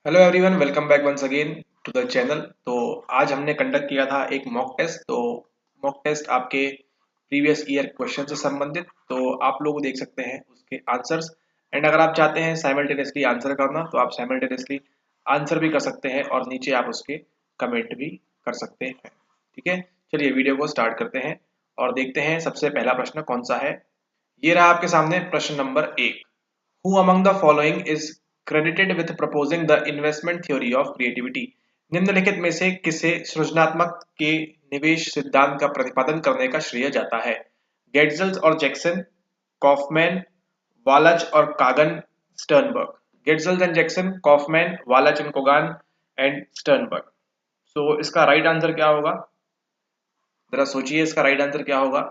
Hello everyone, welcome back once again to the channel. तो आज हमने कंडक्ट किया था एक मॉक टेस्ट। तो मॉक टेस्ट आपके प्रीवियस ईयर क्वेश्चन से संबंधित, तो आप लोग देख सकते हैं उसके आंसर्स। एंड अगर आप चाहते हैं साइमल्टेनियसली आंसर करना तो आप साइमल्टेनियसली आंसर भी कर सकते हैं और नीचे आप उसके कमेंट भी कर सकते हैं। ठीक है, चलिए वीडियो को स्टार्ट करते हैं और देखते हैं सबसे पहला प्रश्न कौन सा है। ये रहा आपके सामने प्रश्न number 1। Who among the following is credited with proposing the investment theory of creativity? निम्नलिखित में से किसे सृजनात्मक के निवेश सिद्धांत का प्रतिपादन करने का श्रेय जाता है? गेट्जल्स और जैक्सन, कॉफमैन, वालच और Kogan, Sternberg. Getzels and Jackson, Kaufman, Wallach and Kogan and Sternberg. So इसका राइट आंसर क्या होगा? जरा सोचिए इसका राइट आंसर क्या होगा।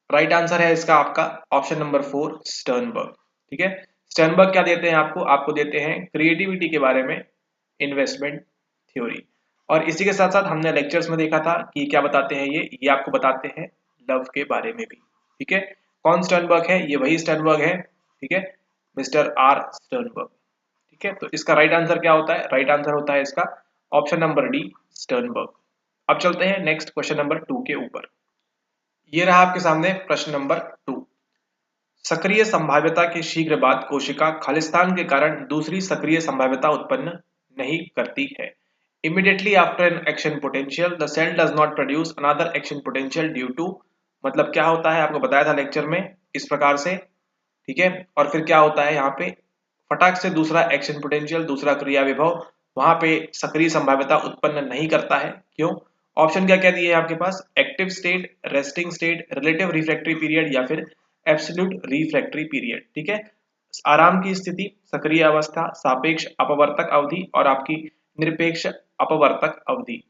राइट आंसर है इसका आपका ऑप्शन नंबर 4, स्टर्नबर्ग। ठीक है, स्टर्नबर्ग क्या देते हैं आपको? आपको देते हैं क्रिएटिविटी के बारे में इन्वेस्टमेंट थ्योरी। और इसी के साथ साथ हमने लेक्चर्स में देखा था कि क्या बताते हैं ये आपको बताते हैं लव के बारे में भी। ठीक है, कौन स्टर्नबर्ग है? ये वही स्टर्नबर्ग है। ठीक है, मिस्टर आर स्टर्नबर्ग। ठीक है, तो इसका राइट आंसर क्या होता है? राइट आंसर होता है इसका ऑप्शन नंबर डी, स्टर्नबर्ग। अब चलते हैं नेक्स्ट क्वेश्चन नंबर 2 के ऊपर। ये रहा आपके सामने प्रश्न नंबर 2। सक्रिय संभाव्यता के शीघ्र बाद कोशिका खालिस्तान के कारण दूसरी सक्रिय संभाव्यता उत्पन्न नहीं करती है। Immediately after an action potential, the cell does not produce another action potential due to, मतलब क्या होता है आपको बताया था लेक्चर में इस प्रकार से। ठीक है, और फिर क्या होता है यहाँ पे? फटाक से दूसरा एक्शन पोटेंशियल, दूसरा क्रिया विभव वहां पे सक्रिय संभाव्यता उत्पन्न नहीं करता है। क्यों? ऑप्शन क्या क्या दिए हैं आपके पास? Active state, resting state, relative refractory period या फिर एब्सोल्यूट रिफ्रैक्टरी पीरियड। ठीक है, आराम की स्थिति, सक्रिय अवस्था, सापेक्ष अपवर्तक अवधि और आपकी निरपेक्ष अपवर्तक अवधि।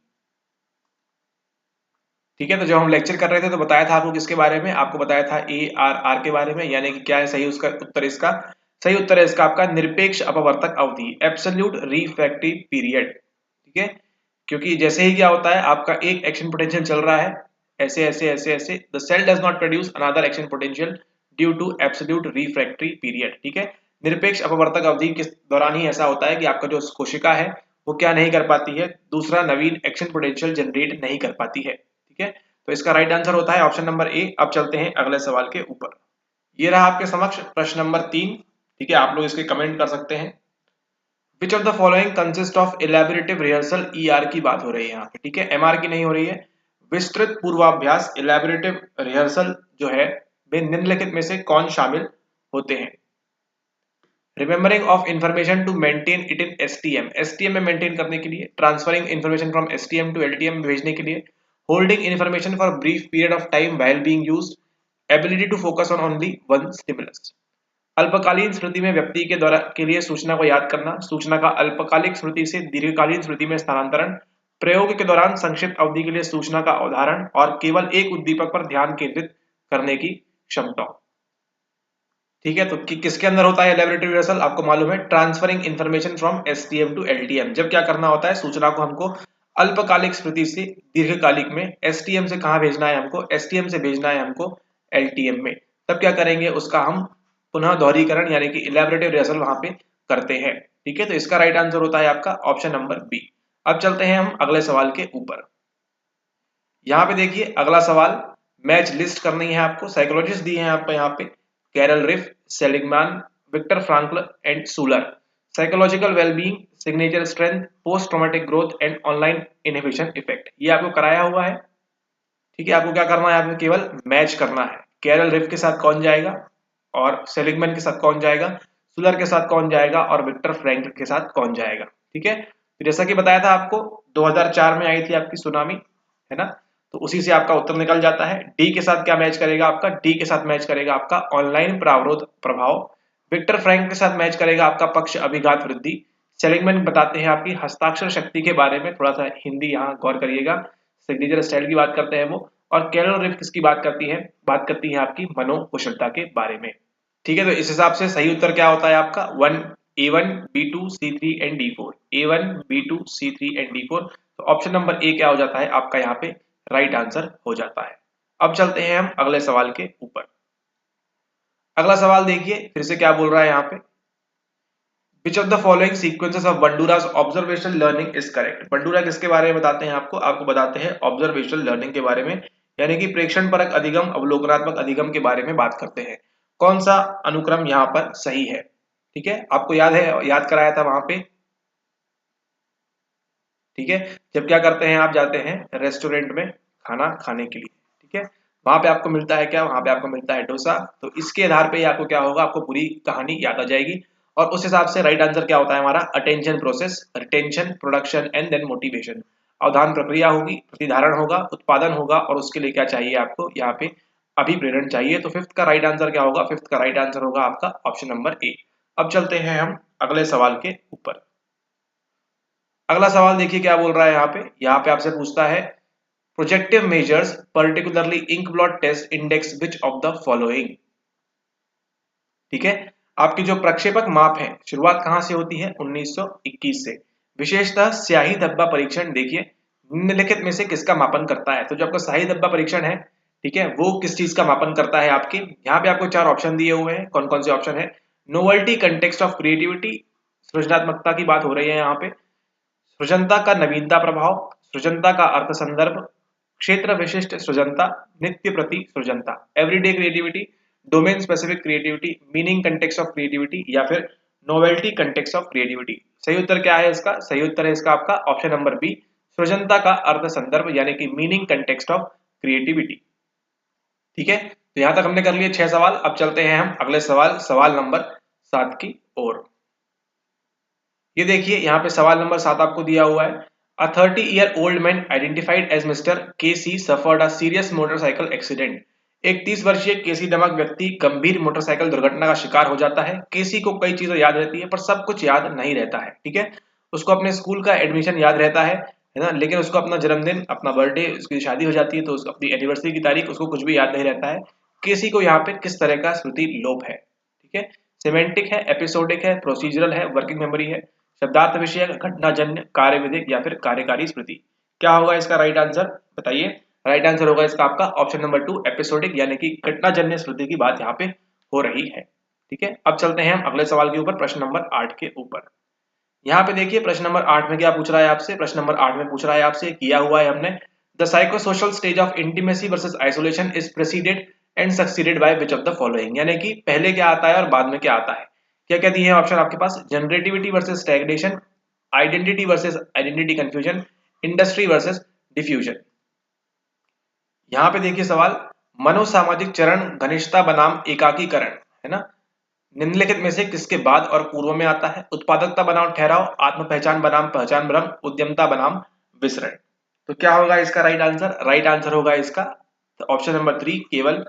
ठीक है, तो जब हम लेक्चर कर रहे थे तो बताया था आपको किसके बारे में? आपको बताया था ARR के बारे में, यानी कि क्या है सही उसका उत्तर? इसका सही उत्तर है इसका आपका निरपेक्ष अपवर्तक अवधि, एब्सोल्यूट रिफ्रैक्टिव पीरियड। ठीक है, क्योंकि जैसे ही क्या होता है आपका एक एक्शन पोटेंशियल चल रहा है, ऐसे ऐसे ऐसे ऐसे, the cell does not produce another action potential due to absolute refractory period. ठीक है, निरपेक्ष अपवर्तक अवधि के दौरान ही ऐसा होता है कि आपका जो कोशिका है वो क्या नहीं कर पाती है? दूसरा नवीन एक्शन पोटेंशियल जनरेट नहीं कर पाती है। ठीक है, तो इसका राइट आंसर होता है ऑप्शन नंबर ए। अब चलते हैं अगले सवाल के ऊपर। ये रहा आपके समक्ष प्रश्न नंबर 3। ठीक है, आप लोग इसके कमेंट कर सकते हैं। विच of the following consist of elaborative rehearsal? ER की बात हो रही है यहाँ पे। ठीक है, एमआर की नहीं हो रही है। विस्तृत पूर्वाभ्यास, इलेबोरेटिव रिहर्सल जो है वे निम्नलिखित में से कौन शामिल होते हैं? Remembering of information to maintain it in STM, STM में मेंटेन करने के लिए, transferring information from STM to LTM भेजने के लिए, holding information for brief period of time while being used, ability to focus on only one stimulus. अल्पकालीन स्मृति में व्यक्ति के द्वारा के लिए सूचना को याद करना, सूचना का अल्पकालिक स्मृति से दीर्घकालीन स्मृति में स्थानांतरण, प्रयोग के दौरान संक्षिप्त अवधि के लिए सूचना का अवधारण और केवल एक उद्दीपक पर ध्यान केंद्रित करने की क्षमता। ठीक है, तो किसके अंदर होता है लैबोरेटरी रिहर्सल? आपको मालूम है, transferring information from STM to LTM. जब क्या करना होता है? सूचना को हमको अल्पकालिक स्मृति से दीर्घकालिक में, एसटीएम से कहां भेजना है हमको? एसटीएम से भेजना है हमको एलटीएम में। तब क्या करेंगे? उसका हम पुनः दोहरीकरण यानी कि इलेबोरेटिव रिहर्सल वहां पे करते हैं। ठीक है, तो इसका राइट आंसर होता है आपका ऑप्शन नंबर बी। अब चलते हैं हम अगले सवाल के ऊपर। यहाँ पे देखिए अगला सवाल, मैच लिस्ट करनी है आपको। साइकोलॉजिस्ट दिए हैं आपको यहाँ पे, Carol Ryff, Seligman, Viktor Frankl and Suler. Psychological wellbeing, signature strength, post traumatic growth and online inhibition effect, ये आपको कराया हुआ है। ठीक है, आपको क्या करना है? आपको केवल मैच करना है। कैरल रिफ के साथ कौन जाएगा और सेलिगमैन के साथ कौन जाएगा, सूलर के साथ कौन जाएगा और विक्टर फ्रैंकल के साथ कौन जाएगा। ठीक है, तो जैसा कि बताया था आपको 2004 में आई थी आपकी सुनामी, है ना? तो उसी से आपका उत्तर निकल जाता है। डी के साथ क्या मैच करेगा आपका? डी के साथ मैच करेगा आपका ऑनलाइन प्रावरोध प्रभाव। विक्टर फ्रैंक के साथ मैच करेगा आपका पक्ष अभिघात वृद्धि। सेलिगमैन बताते हैं आपकी हस्ताक्षर शक्ति के बारे में, थोड़ा सा हिंदी यहाँ गौर करिएगा, सिग्नेचर स्टाइल की बात करते हैं वो। और कैरल रिफ किसकी बात करती है? बात करती है आपकी मनोकुशलता के बारे में। ठीक है, तो इस हिसाब से सही उत्तर क्या होता है आपका? A1, B2, C3 and D4। A1, B2, C3 and D4। तो ऑप्शन नंबर ए क्या हो जाता है आपका यहाँ पे? राइट आंसर हो जाता है। अब चलते हैं हम अगले सवाल के ऊपर। अगला सवाल देखिए फिर से क्या बोल रहा है यहाँ पे। Which of the following sequences of Bandura's observational learning is correct. Bandura किसके बारे में बताते हैं आपको? आपको बताते हैं ऑब्जर्वेशनल लर्निंग के बारे में, यानी कि प्रेक्षण परक अधिगम, अवलोकनात्मक अधिगम के बारे में बात करते हैं। कौन सा अनुक्रम यहाँ पर सही है? ठीक है, आपको याद है, याद कराया था वहां पे। ठीक है, जब क्या करते हैं, आप जाते हैं रेस्टोरेंट में खाना खाने के लिए, ठीक है, वहां पे आपको मिलता है क्या? वहां पे आपको मिलता है डोसा। तो इसके आधार पे आपको क्या होगा, आपको पूरी कहानी याद आ जाएगी और उस हिसाब से राइट आंसर क्या होता है हमारा? Attention process, retention, production and then motivation. अवधान प्रक्रिया होगी, प्रतिधारण होगा, उत्पादन होगा और उसके लिए क्या चाहिए आपको? यहाँ पे अभिप्रेरण चाहिए। तो फिफ्थ का राइट आंसर क्या होगा? फिफ्थ का राइट आंसर होगा आपका ऑप्शन नंबर ए। अब चलते हैं हम अगले सवाल के ऊपर। अगला सवाल देखिए क्या बोल रहा है यहाँ पे आपसे पूछता है projective measures particularly ink blot test index which of the following. ठीक है, आपकी जो प्रक्षेपक माप है शुरुआत कहां से होती है? 1921 से। विशेषतः स्याही धब्बा परीक्षण देखिए निम्नलिखित में से किसका मापन करता है? तो जो आपका स्याही धब्बा परीक्षण है, ठीक है, वो किस चीज का मापन करता है? आपके यहाँ पे आपको चार ऑप्शन दिए हुए हैं। कौन कौन से ऑप्शन है? नोवेल्टी, कंटेक्स्ट ऑफ क्रिएटिविटी, सृजनात्मकता की बात हो रही है यहाँ पे, सृजनता का नवीनता प्रभाव, सृजनता का अर्थ संदर्भ, क्षेत्र विशिष्ट सृजनता, नित्य प्रति सृजनता, everyday creativity, domain specific creativity, meaning context of creativity या फिर नोवेल्टी कंटेक्स्ट ऑफ क्रिएटिविटी। सही उत्तर क्या है इसका? सही उत्तर है इसका आपका ऑप्शन नंबर बी, सृजनता का अर्थ संदर्भ यानी कि मीनिंग कंटेक्स्ट ऑफ क्रिएटिविटी। ठीक है, तो यहां तक हमने कर लिए 6 सवाल। अब चलते हैं हम अगले सवाल, सवाल नंबर 7 की ओर। ये देखिए यहाँ पे सवाल नंबर 7 आपको दिया हुआ है। A 30-year-old man identified as Mr. KC suffered a serious motorcycle accident. एक 30 वर्षीय केसी नामक व्यक्ति गंभीर मोटरसाइकिल दुर्घटना का शिकार हो जाता है। केसी को कई चीजें याद रहती है पर सब कुछ याद नहीं रहता है। ठीक है, उसको अपने स्कूल का एडमिशन याद रहता है ना, लेकिन उसको अपना जन्मदिन, अपना बर्थडे, उसकी शादी हो जाती है तो अपनी एनिवर्सरी की तारीख उसको कुछ भी याद नहीं रहता है। केसी को यहाँ पे किस तरह का स्मृति लोप है? ठीक है, सिमेंटिक है, एपिसोडिक है, प्रोसीजरल है, वर्किंग मेमोरी है, शब्दार्थ विषय, घटनाजन्य, कार्यविधिक या फिर कार्यकारी स्मृति। क्या होगा इसका राइट आंसर? बताइए। राइट आंसर होगा इसका आपका ऑप्शन नंबर 2, एपिसोडिक, यानी कि घटनाजन्य स्मृति की बात यहाँ पे हो रही है। ठीक है, अब चलते हैं हम अगले सवाल के ऊपर, प्रश्न नंबर 8 के ऊपर। यहाँ पे देखिए प्रश्न नंबर 8 में क्या पूछ रहा है आपसे? प्रश्न नंबर 8 में पूछ रहा है आपसे, किया हुआ है हमने, the psychosocial stage of intimacy versus isolation is preceded and succeeded by which of the following. यानी कि पहले क्या आता है और बाद में क्या आता है? क्या क्या दिए हैं ऑप्शन आपके पास? Generativity versus stagnation, identity versus identity confusion, industry versus diffusion. यहाँ पे देखिए सवाल, मनोसामाजिक चरण घनिष्ठता बनाम एकाकीकरण, है ना, निम्नलिखित में से किसके बाद और पूर्व में आता है? उत्पादकता बनाम ठहराव, आत्म पहचान बनाम पहचान भ्रम, उद्यमता बनाम विसरण। तो क्या होगा इसका राइट आंसर? राइट आंसर होगा इसका ऑप्शन नंबर 3, केवल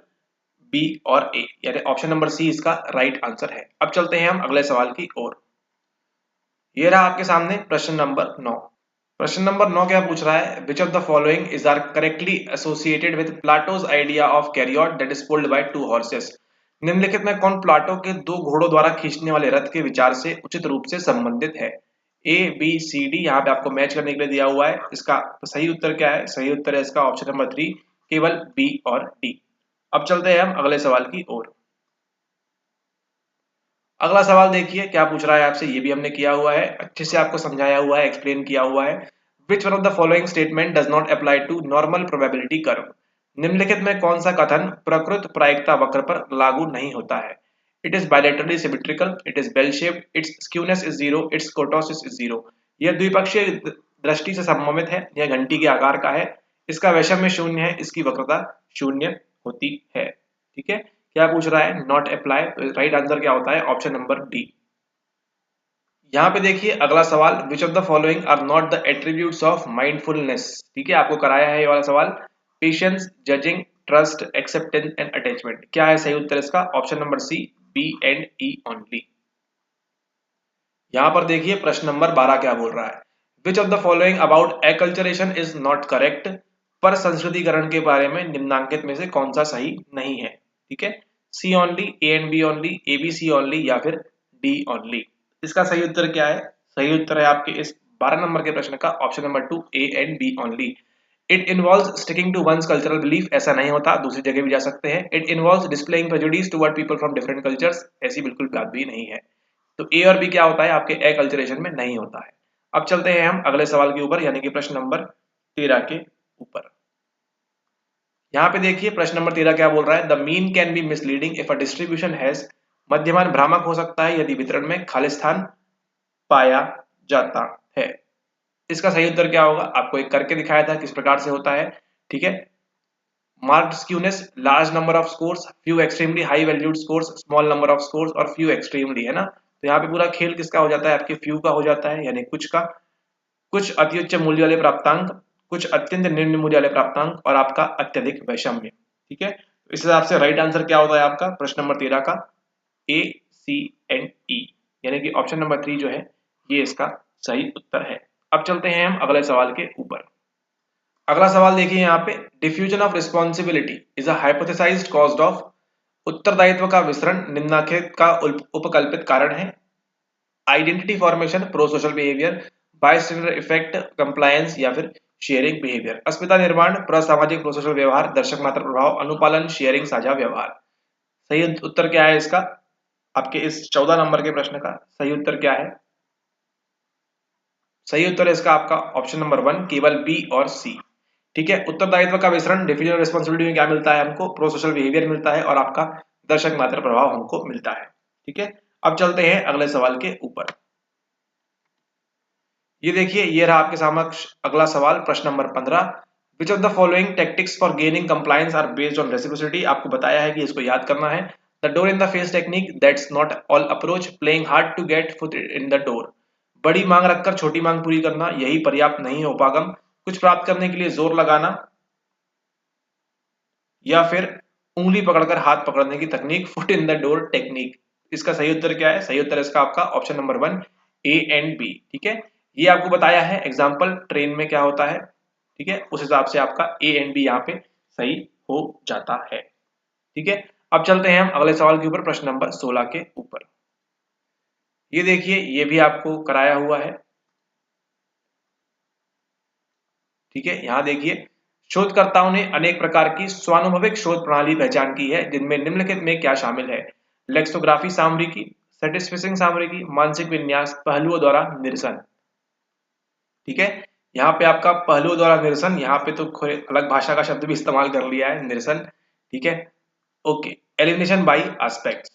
बी और ए, यानी ऑप्शन नंबर सी इसका राइट आंसर है। अब चलते हैं हम अगले सवाल की ओर। ये रहा आपके सामने प्रश्न नंबर 9। प्रश्न नंबर 9 क्या पूछ रहा है? Which of the following is are correctly associated with Plato's idea of chariot that is pulled by 2 horses. निम्नलिखित में कौन प्लाटो के 2 घोड़ों द्वारा खींचने वाले रथ के विचार से उचित रूप से संबंधित है? ए बी सी डी, यहाँ पे आपको मैच करने के लिए दिया हुआ है। इसका तो सही उत्तर क्या है? सही उत्तर है इसका ऑप्शन नंबर 3, केवल बी और डी। अब चलते हैं हम अगले सवाल की ओर। अगला सवाल देखिए क्या पूछ रहा है आपसे, ये भी हमने किया हुआ है, अच्छे से आपको समझाया हुआ है, एक्सप्लेन किया हुआ है। Which one of the following statement does not apply to normal probability curve. निम्नलिखित में कौन सा कथन प्रकृत प्रायिकता वक्र पर लागू नहीं होता है? It is bilaterally symmetrical, it is bell shaped, its skewness is zero, its kurtosis is zero. यह द्विपक्षीय दृष्टि से सममित है, यह घंटी के आकार का है, इसका वैषम्य शून्य है, इसकी वक्रता शून्य होती है। ठीक है, क्या पूछ रहा है? Not apply. तो राइट आंसर क्या होता है? Option number D. यहाँ पे देखिए अगला सवाल, which of the following are not the attributes of mindfulness. ठीक है, आपको कराया है ये वाला सवाल, patience, judging, trust, acceptance and attachment. क्या है सही उत्तर इसका? Option number C, B and E only. यहाँ पर देखिए प्रश्न नंबर 12 क्या बोल रहा है? Which of the following about acculturation is not correct. पर संस्कृतिकरण के बारे में निम्नांकित में से कौन सा सही नहीं है? ठीक है, C only, A and B only, A B C only या फिर डी ओनली। इसका सही उत्तर क्या है? सही उत्तर है आपके इस 12 नंबर के प्रश्न का option number 2, A and B only. It involves sticking to one's cultural belief, ऐसा नहीं होता, दूसरी जगह भी जा सकते हैं। It involves displaying prejudice toward people from different cultures, ऐसी बिल्कुल बात भी नहीं है। तो ए और बी क्या होता है आपके एक्लचरेशन में नहीं होता है। अब चलते हैं हम अगले सवाल के ऊपर, यानी कि प्रश्न नंबर 13 के ऊपर। यहाँ पे देखिए प्रश्न नंबर 13 क्या बोल रहा है, the mean can be misleading if a distribution has, मध्यमान भ्रामक हो सकता है यदि वितरण में खालिस्तान पाया जाता है। इसका सही उत्तर क्या होगा, आपको एक करके दिखाया था किस प्रकार से होता है। ठीक है, marked skewness, large number of scores, few extremely high valued scores, small number of scores और फ्यू एक्सट्रीमली, है ना। तो यहाँ पे पूरा खेल किसका हो जाता है, आपके फ्यू का हो जाता है, यानी कुछ का, कुछ अति उच्च मूल्य वाले प्राप्तांक, कुछ अत्यंत निम्न मूल्य वाले प्राप्तांक और आपका अत्यधिक वैषम्य। ठीक है, तो इस हिसाब से राइट आंसर क्या होता है आपका प्रश्न नंबर 13 का, ए सी एंड ई, यानी कि ऑप्शन नंबर 3 जो है ये इसका सही उत्तर है। अब चलते हैं हम अगले सवाल के ऊपर। अगला सवाल देखिए यहाँ पे, diffusion of responsibility is a hypothesised cause of, उत्तरदायित्व का विसरण निम्नलिखित का उपकल्पित कारण है। Identity formation, prosocial behaviour, bystander effect, compliance या फिर शेयरिंग बिहेवियर। अस्मिता निर्माण, प्रसामाजिक प्रो सोशल व्यवहार, दर्शक मात्र प्रभाव, अनुपालन, शेयरिंग साझा व्यवहार। सही उत्तर क्या है इसका, आपके इस 14 नंबर के प्रश्न का सही उत्तर क्या है। सही उत्तर है इसका आपका ऑप्शन नंबर 1, केवल बी और सी। ठीक है, उत्तरदायित्व का विसरण डिफ्यूजन रिस्पॉन्सिबिलिटी में क्या मिलता है हमको, प्रो सोशल बिहेवियर मिलता है और आपका दर्शक मात्र प्रभाव हमको मिलता है। ठीक है, अब चलते हैं अगले सवाल के ऊपर। ये देखिए, ये रहा आपके समक्ष अगला सवाल प्रश्न number 15, which of the following tactics for gaining compliance are based on reciprocity. आपको बताया है कि इसको याद करना है। The door in the face technique, that's not all approach, playing hard to get foot in the door, बड़ी मांग रखकर छोटी मांग पूरी करना, यही पर्याप्त नहीं हो पागम, कुछ प्राप्त करने के लिए जोर लगाना, या फिर उंगली पकड़कर हाथ पकड़ने की तकनीक, foot in the door technique. इसका सही उत्तर क्या है, सही उत्तर इसका आपका option number 1, A and B. ठीक है, ये आपको बताया है एग्जाम्पल ट्रेन में क्या होता है। ठीक है, उस हिसाब से आपका ए एंड बी यहाँ पे सही हो जाता है। ठीक है, अब चलते हैं हम अगले सवाल के ऊपर, प्रश्न नंबर 16 के ऊपर। ये देखिए, ये भी आपको कराया हुआ है। ठीक है, यहाँ देखिए, शोधकर्ताओं ने अनेक प्रकार की स्वानुभविक शोध प्रणाली पहचान की है, जिनमें निम्नलिखित में क्या शामिल है, लेक्सोग्राफी सामरिकी, सेटिस्फिशिंग सामरिकी, मानसिक विन्यास, पहलुओं द्वारा निरसन। ठीक है, यहाँ पे आपका पहलुओं द्वारा निरसन, यहाँ पे तो अलग भाषा का शब्द भी इस्तेमाल कर लिया है, निरसन। ठीक है, ओके, एलिमिनेशन बाई एस्पेक्ट्स,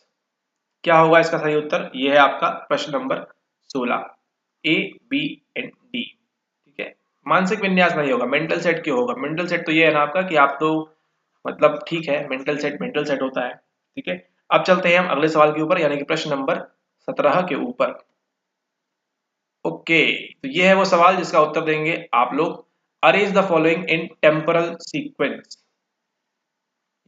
क्या होगा इसका सही उत्तर, ये है आपका प्रश्न number 16, A B and D. ठीक है, मानसिक विन्यास नहीं होगा, मेंटल सेट क्यों होगा, मेंटल सेट तो ये है ना आपका कि आप तो मतलब ठीक है, मेंटल सेट होता है। ठीक है, अब चलते हैं हम अगले सवाल के ऊपर, यानी कि प्रश्न नंबर 17 के ऊपर। ओके, तो ये है वो सवाल जिसका उत्तर देंगे आप लोग, arrange the following in temporal sequence.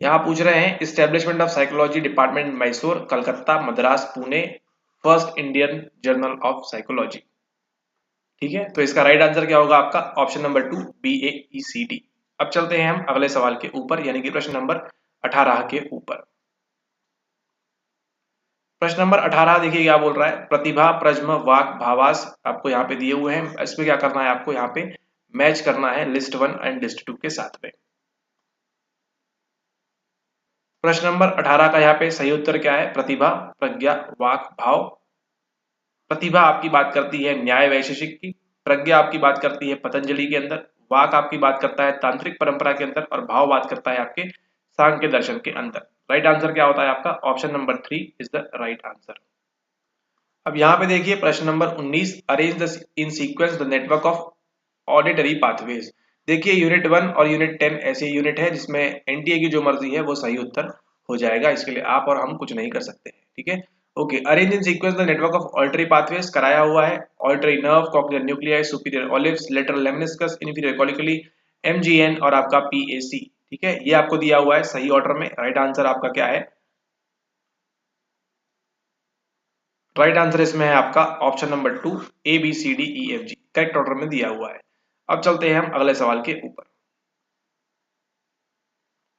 यहाँ पूछ रहे हैं, establishment of psychology department Mysore, Calcutta, Madras, Pune, first Indian journal of psychology. ठीक है, तो इसका राइट आंसर क्या होगा आपका ऑप्शन नंबर 2, बी ए ई सी डी। अब चलते हैं हम अगले सवाल के ऊपर, यानी कि प्रश्न नंबर 18 के ऊपर। प्रश्न नंबर 18 देखिए क्या बोल रहा है, प्रतिभा, प्रज्म, वाक, भावास आपको यहाँ पे दिए हुए हैं। इसमें क्या करना है आपको, यहाँ पे मैच करना है लिस्ट 1 एंड लिस्ट 2 के साथ में। प्रश्न नंबर 18 का यहाँ पे सही उत्तर क्या है, प्रतिभा, प्रज्ञा, वाक, भाव। प्रतिभा आपकी बात करती है न्याय वैशेषिक की, प्रज्ञा आपकी बात करती है पतंजलि के अंदर, वाक आपकी बात करता है तांत्रिक परंपरा के अंदर, और भाव बात करता है आपके सांख्य दर्शन के अंदर। राइट आंसर क्या होता है आपका option number 3 is the right answer. अब यहाँ पे देखिए प्रश्न number 19, arrange the in sequence the network of auditory pathways. देखिए यूनिट 1 और यूनिट 10 ऐसे यूनिट है जिसमें एनटीए की जो मर्जी है वो सही उत्तर हो जाएगा, इसके लिए आप और हम कुछ नहीं कर सकते हैं। ठीक है, okay, arrange in sequence the network of auditory pathways कराया हुआ है, auditory nerve, cochlear nuclei, superior olives, lateral lemniscus, inferior colliculi, MGN और आपका पीएसी। ठीक है, ये आपको दिया हुआ है सही ऑर्डर में। राइट आंसर आपका क्या है, राइट आंसर इसमें है आपका option number 2, A B C D E F G, correct order में दिया हुआ है। अब चलते हैं हम अगले सवाल के ऊपर।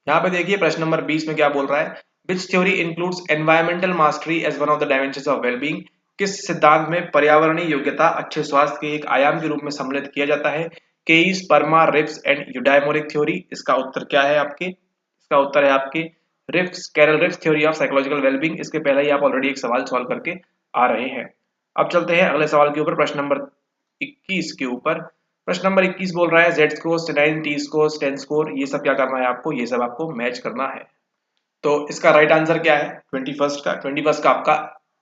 यहाँ पे देखिए प्रश्न नंबर 20 में क्या बोल रहा है, which theory includes environmental mastery as one of the dimensions of wellbeing. किस सिद्धांत में पर्यावरणीय योग्यता अच्छे स्वास्थ्य के एक आयाम के रूप में सम्मिलित किया जाता है, Keyes, PERMA, Ryff's and eudaimonic theory. इसका उत्तर क्या है आपके, इसका उत्तर है आपके Ryff's, Carol Ryff's theory of psychological wellbeing. इसके पहले ही आप ऑलरेडी एक सवाल सॉल्व करके आ रहे हैं। अब चलते हैं अगले सवाल के ऊपर, प्रश्न नंबर 21 के ऊपर। प्रश्न नंबर 21 बोल रहा है Z score, 9, T score, 10 score, ये सब क्या करना है आपको, ये सब आपको मैच करना है। तो इसका राइट आंसर क्या है 21 का आपका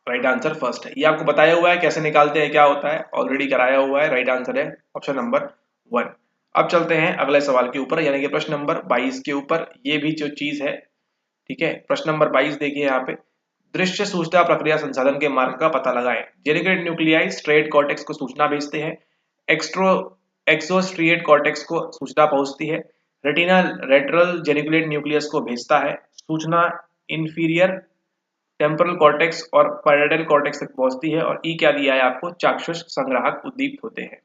राइट आंसर फर्स्ट है। ये आपको बताया हुआ है कैसे निकालते हैं, क्या होता है, ऑलरेडी कराया हुआ है। राइट आंसर है ऑप्शन नंबर 1। अब चलते हैं अगले सवाल के ऊपर, यानी कि प्रश्न नंबर 22 के ऊपर। ये भी जो चीज है, ठीक है, प्रश्न नंबर 22 देखिए यहाँ पे, दृश्य सूचना प्रक्रिया संसाधन के मार्ग का पता लगाएं। जेनिकुलेट न्यूक्लियाई स्ट्रेट कॉर्टेक्स को सूचना भेजते हैं, एक्स्ट्रो एक्सोस्ट्रिएट कॉर्टेक्स को सूचना पहुंचती है, रेटिना रेटरल जेनिकुलेट न्यूक्लियस को भेजता है सूचना, इंफीरियर टेम्पोरल कॉर्टेक्स और पैराइटल कॉर्टेक्स तक पहुंचती है, और ई क्या दिया है आपको, चाक्षुष संग्राहक उद्दीप्त होते हैं।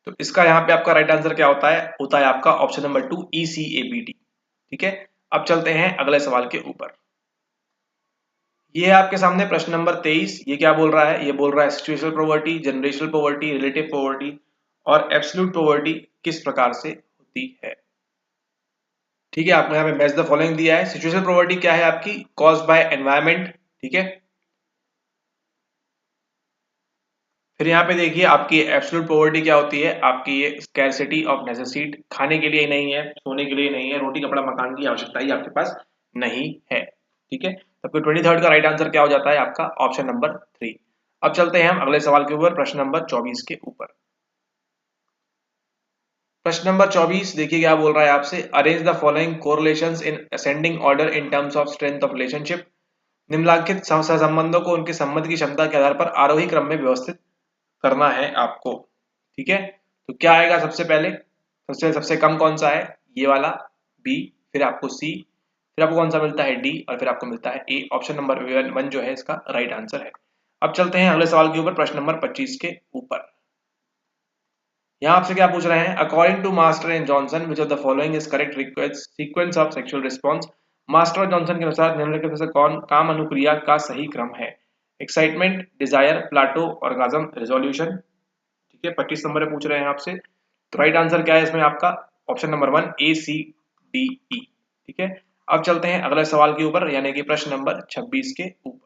तो इसका यहाँ पे आपका राइट आंसर क्या होता है आपका ऑप्शन नंबर 2 ECABD। ठीक है, अब चलते हैं अगले सवाल के ऊपर। ये है आपके सामने प्रश्न नंबर 23। ये क्या बोल रहा है, ये बोल रहा है situational poverty, generational poverty, relative poverty और एब्सोल्यूट पॉवर्टी किस प्रकार से होती है। ठीक है, आपको यहाँ पे मैच द फॉलोइंग दिया है। सिचुएशनल पॉवर्टी क्या है आपकी, कॉज्ड बाय एनवायरमेंट। ठीक है, फिर यहाँ पे देखिए आपकी एब्सोल्यूट पॉवर्टी क्या होती है आपकी, ये स्कैरसिटी ऑफ नेसेसिटी, खाने के लिए नहीं है, सोने के लिए नहीं है, रोटी कपड़ा मकान की आवश्यकता ही आपके पास नहीं है। ठीक है, तो फिर 23rd का राइट आंसर क्या हो जाता है आपका ऑप्शन नंबर 3। अब चलते हैं हम अगले सवाल के ऊपर, प्रश्न नंबर 24 के ऊपर। प्रश्न नंबर 24 देखिए क्या बोल रहा है आपसे, arrange the following correlations in ascending order in terms of strength of relationship. निम्नलिखित सहसंबंधों को उनके संबंध की क्षमता के आधार पर आरोही क्रम में व्यवस्थित करना है आपको। ठीक है, तो क्या आएगा सबसे पहले, सबसे सबसे कम कौन सा है, ये वाला बी, फिर आपको सी, फिर आपको कौन सा मिलता है डी, और फिर आपको मिलता है ए। ऑप्शन नंबर 1 जो है इसका राइट आंसर है। अब चलते हैं अगले सवाल के ऊपर, प्रश्न नंबर 25 के ऊपर। यहाँ आपसे क्या पूछ रहे हैं, according to Master and Johnson which of the following is correct sequence of sexual response. Master और जॉनसन के अनुसार निम्नलिखित में से कौन काम अनुक्रिया का सही क्रम है। Excitement, desire, plateau, orgasm, resolution. ठीक है, 25 नंबर पूछ रहे हैं आपसे, तो राइट आंसर क्या है इसमें आपका ऑप्शन नंबर 1 ACDE। ठीक है, अब चलते हैं अगले सवाल के ऊपर, यानी कि प्रश्न नंबर 26 के ऊपर।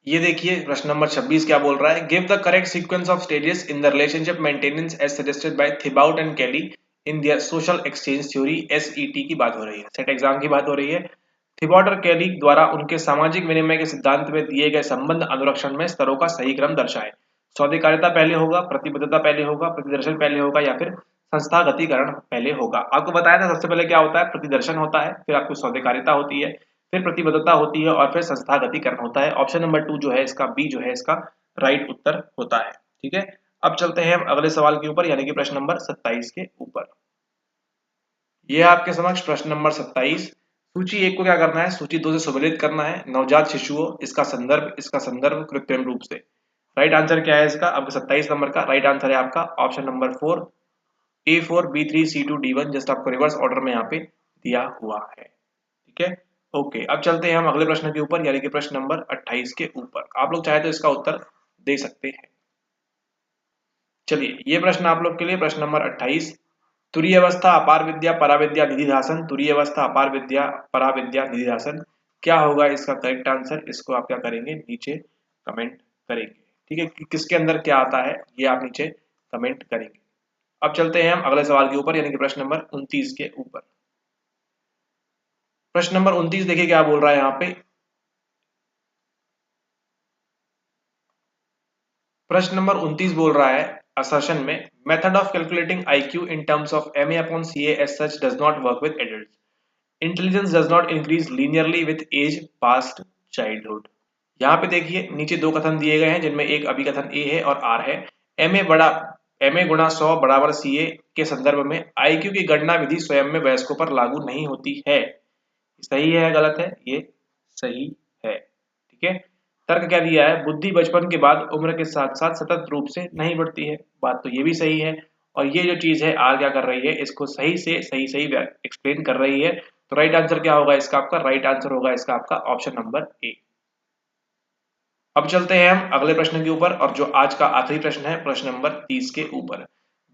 ये देखिए प्रश्न नंबर 26 क्या बोल रहा है, give the correct sequence of stages in the relationship maintenance as suggested by Thibaut and Kelley in their social exchange theory. SET की बात हो रही है, सेट एग्जाम की बात हो रही है। थिबाउट और केली द्वारा उनके सामाजिक विनिमय के सिद्धांत में दिए गए संबंध अनुरक्षण में स्तरों का सही क्रम दर्शाए। स्वाधिकारिता पहले होगा, प्रतिबद्धता पहले होगा, प्रतिदर्शन पहले होगा, या फिर संस्थागतीकरण पहले होगा। आपको बताया था सबसे पहले क्या होता है, प्रतिदर्शन होता है, फिर आपको स्वाधिकारिता होती है, फिर प्रतिबद्धता होती है, और फिर संस्थागतीकरण होता है। ऑप्शन नंबर 2 जो है इसका, बी जो है इसका राइट उत्तर होता है। ठीक है, अब चलते हैं हम अगले सवाल के ऊपर, यानी कि प्रश्न नंबर 27 के ऊपर। यह आपके समक्ष प्रश्न नंबर 27। सूची 1 को क्या करना है, सूची 2 से सुमेलित करना है। नवजात शिशुओं, इसका संदर्भ कृत्रिम रूप से। राइट आंसर क्या है इसका, आपका 27 नंबर का राइट आंसर है आपका option number 4 A4 B3 C2 D1, just आपको रिवर्स ऑर्डर में यहाँ पे दिया हुआ है। ठीक है, ओके, अब चलते हैं हम अगले प्रश्न के ऊपर, यानी कि प्रश्न नंबर 28 के ऊपर। आप लोग चाहे तो इसका उत्तर दे सकते हैं। चलिए, ये प्रश्न आप लोग के लिए, प्रश्न नंबर 28, तुरीय अवस्था, अपार विद्या, पराविद्या, निधिध्यासन। तुरीय अवस्था, अपार विद्या, पराविद्या, निधिध्यासन, क्या होगा इसका करेक्ट आंसर, इसको आप क्या करेंगे, नीचे कमेंट करेंगे। ठीक है, किसके अंदर क्या आता है ये आप नीचे कमेंट करेंगे। अब चलते हैं हम अगले सवाल के ऊपर, यानी कि प्रश्न नंबर 29 के ऊपर। प्रश्न नंबर 29 देखिए क्या बोल रहा है यहाँ पे, प्रश्न नंबर 29 बोल रहा है असर्शन में, method of calculating IQ in terms of MA/CA as such does not work with adults. Intelligence does not increase linearly with age past childhood. यहाँ पे देखिए नीचे दो कथन दिए गए हैं, जिनमें एक अभिकथन ए है और आर है। MA गुणा 100 बराबर CA के संदर्भ में IQ की गणना विधि स्वयं में वयस्कों पर लागू नहीं होती है। सही है या गलत है, ये सही है। ठीक है, तर्क क्या दिया है, बुद्धि बचपन के बाद उम्र के साथ साथ सतत रूप से नहीं बढ़ती है, बात तो ये भी सही है। और ये जो चीज है आर क्या कर रही है, इसको सही से सही सही एक्सप्लेन कर रही है। तो राइट आंसर क्या होगा इसका, आपका राइट आंसर होगा इसका आपका ऑप्शन नंबर ए। अब चलते हैं हम अगले प्रश्न के ऊपर, और जो आज का आखिरी प्रश्न है, प्रश्न नंबर 30 के ऊपर।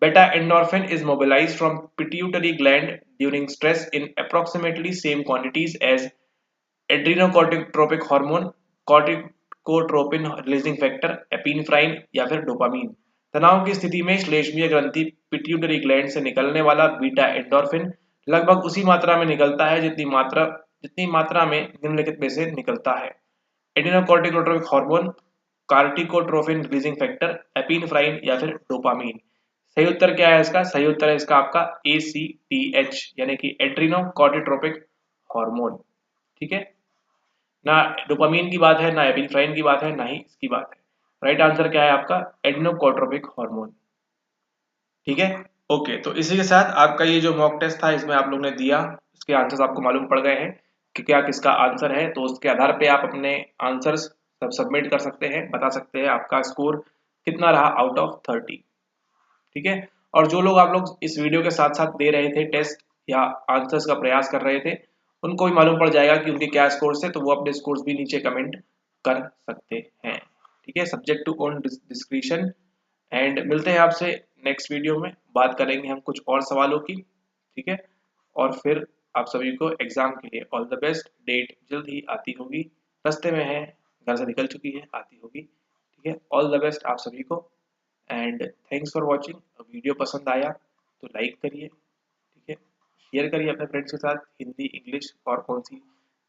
Beta endorphin is mobilised from pituitary gland during stress in approximately same quantities as adrenocorticotropic hormone corticotropin releasing factor, epinephrine या फिर डोपामीन। तनाव की स्थिति में श्लेष्मीय ग्रंथि पिट्यूटरी ग्लैंड से निकलने वाला बीटा एंडोर्फिन लगभग उसी मात्रा में निकलता है जितनी मात्रा में निम्नलिखित में से निकलता है। Adrenocorticotropic hormone, corticotropin releasing factor, epinephrine या फिर डोपामीन। सही उत्तर क्या है इसका? सही उत्तर है इसका आपका ACTH यानी कि एड्रिनोकोर्टिकोट्रोपिक हार्मोन। ठीक है, ना डोपामीन की बात है, ना एपिनेफ्राइन की बात है, ना ही इसकी बात है। राइट आंसर क्या है आपका? एड्रिनोकोर्टिकोट्रोपिक हार्मोन। ठीक है, ओके। तो इसी के साथ आपका ये जो मॉक टेस्ट था इसमें आप लोग ने दिया, इसके आंसर्स आपको मालूम पड़ गए हैं कि क्या किसका आंसर है। तो उसके आधार पे आप अपने आंसर्स सब सबमिट कर सकते हैं, बता सकते हैं आपका स्कोर कितना रहा आउट ऑफ 30। ठीक है, और जो लोग आप लोग इस वीडियो के साथ साथ दे रहे थे टेस्ट या आंसर्स का प्रयास कर रहे थे, उनको भी मालूम पड़ जाएगा कि उनके क्या स्कोर्स है, तो वो अपने स्कोर्स भी नीचे कमेंट कर सकते हैं। ठीक है, subject to own description. And मिलते हैं आपसे नेक्स्ट वीडियो में, बात करेंगे हम कुछ और सवालों की। ठीक है, और फिर आप सभी को एग्जाम के लिए ऑल द बेस्ट। डेट जल्द ही आती होगी, रास्ते में है, घर से निकल चुकी है, आती होगी। ठीक है, ऑल द बेस्ट आप सभी को and thanks for watching. Video पसंद आया तो लाइक करिए, ठीक है, शेयर करिए अपने फ्रेंड्स के साथ, हिंदी, इंग्लिश और कौन सी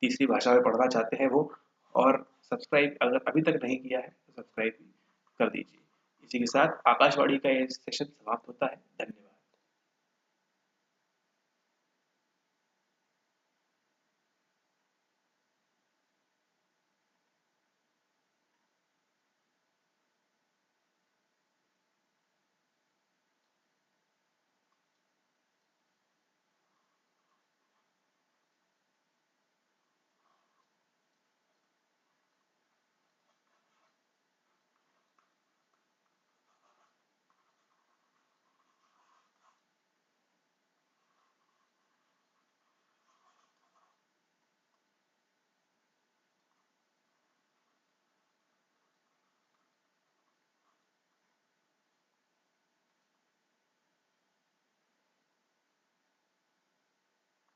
तीसरी भाषा में पढ़ना चाहते हैं वो, और सब्सक्राइब अगर अभी तक नहीं किया है तो सब्सक्राइब कर दीजिए। इसी के साथ आकाशवाणी का ये सेशन समाप्त होता है।